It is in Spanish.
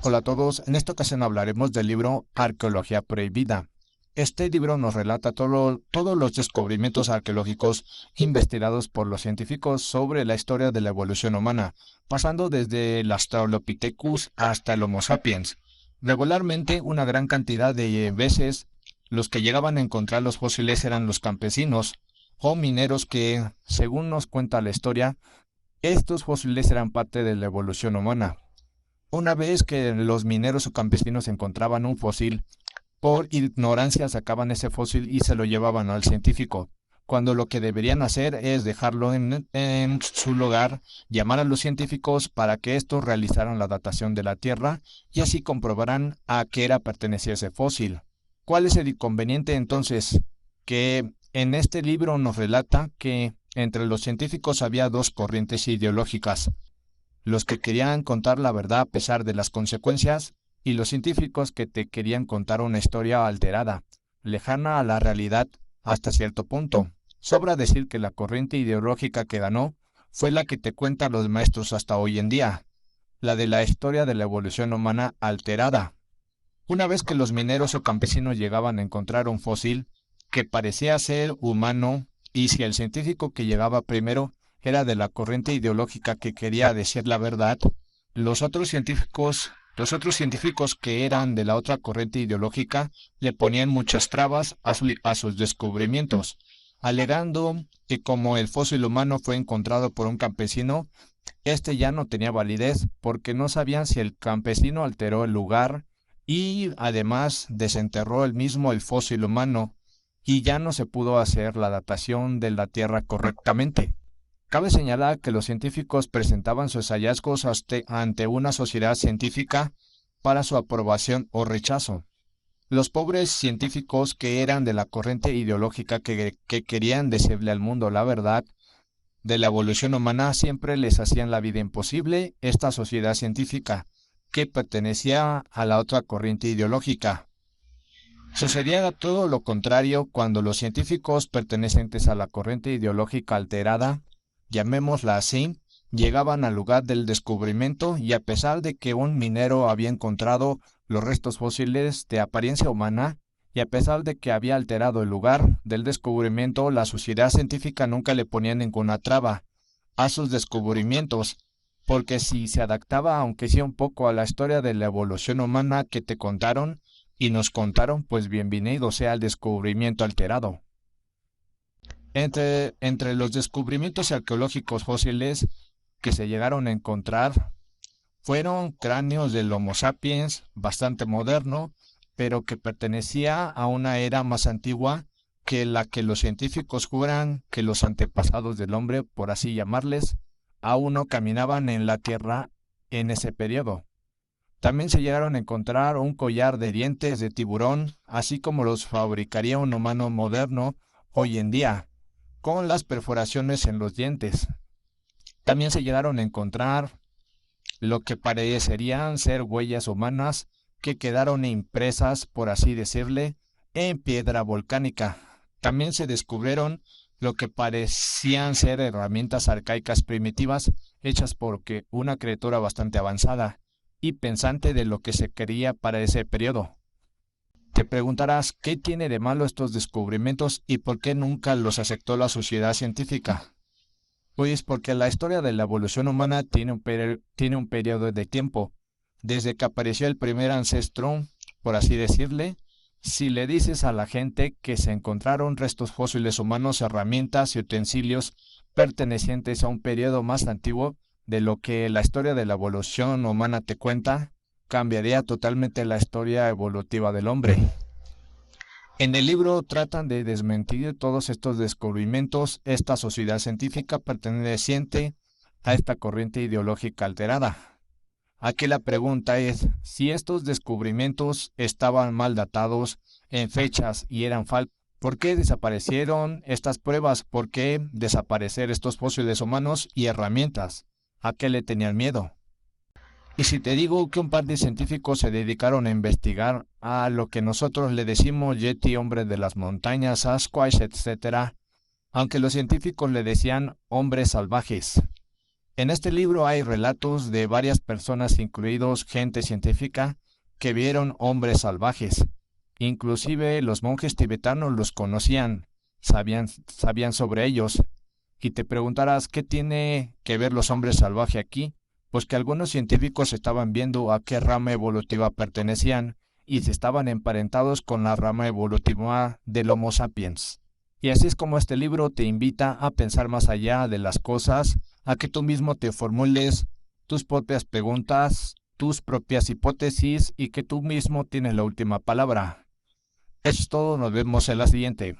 Hola a todos, en esta ocasión hablaremos del libro Arqueología Prohibida. Este libro nos relata todos los descubrimientos arqueológicos investigados por los científicos sobre la historia de la evolución humana, pasando desde el Australopithecus hasta el Homo sapiens. Regularmente, una gran cantidad de veces, los que llegaban a encontrar los fósiles eran los campesinos o mineros que, según nos cuenta la historia, estos fósiles eran parte de la evolución humana. Una vez que los mineros o campesinos encontraban un fósil, por ignorancia sacaban ese fósil y se lo llevaban al científico, cuando lo que deberían hacer es dejarlo en su lugar, llamar a los científicos para que estos realizaran la datación de la Tierra y así comprobarán a qué era pertenecía ese fósil. ¿Cuál es el inconveniente entonces? Que en este libro nos relata que entre los científicos había dos corrientes ideológicas: los que querían contar la verdad a pesar de las consecuencias, y los científicos que te querían contar una historia alterada, lejana a la realidad hasta cierto punto. Sobra decir que la corriente ideológica que ganó fue la que te cuentan los maestros hasta hoy en día, la de la historia de la evolución humana alterada. Una vez que los mineros o campesinos llegaban a encontrar un fósil que parecía ser humano, y si el científico que llegaba primero era de la corriente ideológica que quería decir la verdad, los otros científicos que eran de la otra corriente ideológica le ponían muchas trabas a sus descubrimientos, alegando que como el fósil humano fue encontrado por un campesino, este ya no tenía validez porque no sabían si el campesino alteró el lugar y además desenterró él mismo el fósil humano y ya no se pudo hacer la datación de la Tierra correctamente. Cabe señalar que los científicos presentaban sus hallazgos ante una sociedad científica para su aprobación o rechazo. Los pobres científicos que eran de la corriente ideológica que querían decirle al mundo la verdad de la evolución humana siempre les hacían la vida imposible esta sociedad científica que pertenecía a la otra corriente ideológica. Sucedía todo lo contrario cuando los científicos pertenecientes a la corriente ideológica alterada, llamémosla así, llegaban al lugar del descubrimiento y a pesar de que un minero había encontrado los restos fósiles de apariencia humana y a pesar de que había alterado el lugar del descubrimiento, la sociedad científica nunca le ponía ninguna traba a sus descubrimientos, porque si se adaptaba aunque sea un poco a la historia de la evolución humana que te contaron y nos contaron, pues bienvenido sea el descubrimiento alterado. Entre los descubrimientos arqueológicos fósiles que se llegaron a encontrar fueron cráneos del Homo sapiens, bastante moderno, pero que pertenecía a una era más antigua que la que los científicos juran que los antepasados del hombre, por así llamarles, aún no caminaban en la Tierra en ese periodo. También se llegaron a encontrar un collar de dientes de tiburón, así como los fabricaría un humano moderno hoy en día, con las perforaciones en los dientes. También se llegaron a encontrar lo que parecerían ser huellas humanas que quedaron impresas, por así decirle, en piedra volcánica. También se descubrieron lo que parecían ser herramientas arcaicas primitivas hechas por una criatura bastante avanzada y pensante de lo que se quería para ese periodo. Te preguntarás, ¿qué tiene de malo estos descubrimientos y por qué nunca los aceptó la sociedad científica? Pues porque la historia de la evolución humana tiene un periodo de tiempo. Desde que apareció el primer ancestro, por así decirle, si le dices a la gente que se encontraron restos fósiles humanos, herramientas y utensilios pertenecientes a un periodo más antiguo de lo que la historia de la evolución humana te cuenta, cambiaría totalmente la historia evolutiva del hombre. En el libro tratan de desmentir todos estos descubrimientos, esta sociedad científica perteneciente a esta corriente ideológica alterada. Aquí la pregunta es, si estos descubrimientos estaban mal datados en fechas y eran falsos, ¿por qué desaparecieron estas pruebas? ¿Por qué desaparecer estos fósiles humanos y herramientas? ¿A qué le tenían miedo? Y si te digo que un par de científicos se dedicaron a investigar a lo que nosotros le decimos Yeti, hombre de las montañas, Sasquatch, etc., aunque los científicos le decían hombres salvajes. En este libro hay relatos de varias personas, incluidos gente científica, que vieron hombres salvajes. Inclusive los monjes tibetanos los conocían, sabían sobre ellos. Y te preguntarás, ¿qué tiene que ver los hombres salvajes aquí? Pues que algunos científicos estaban viendo a qué rama evolutiva pertenecían y si estaban emparentados con la rama evolutiva del Homo sapiens. Y así es como este libro te invita a pensar más allá de las cosas, a que tú mismo te formules tus propias preguntas, tus propias hipótesis y que tú mismo tienes la última palabra. Eso es todo, nos vemos en la siguiente.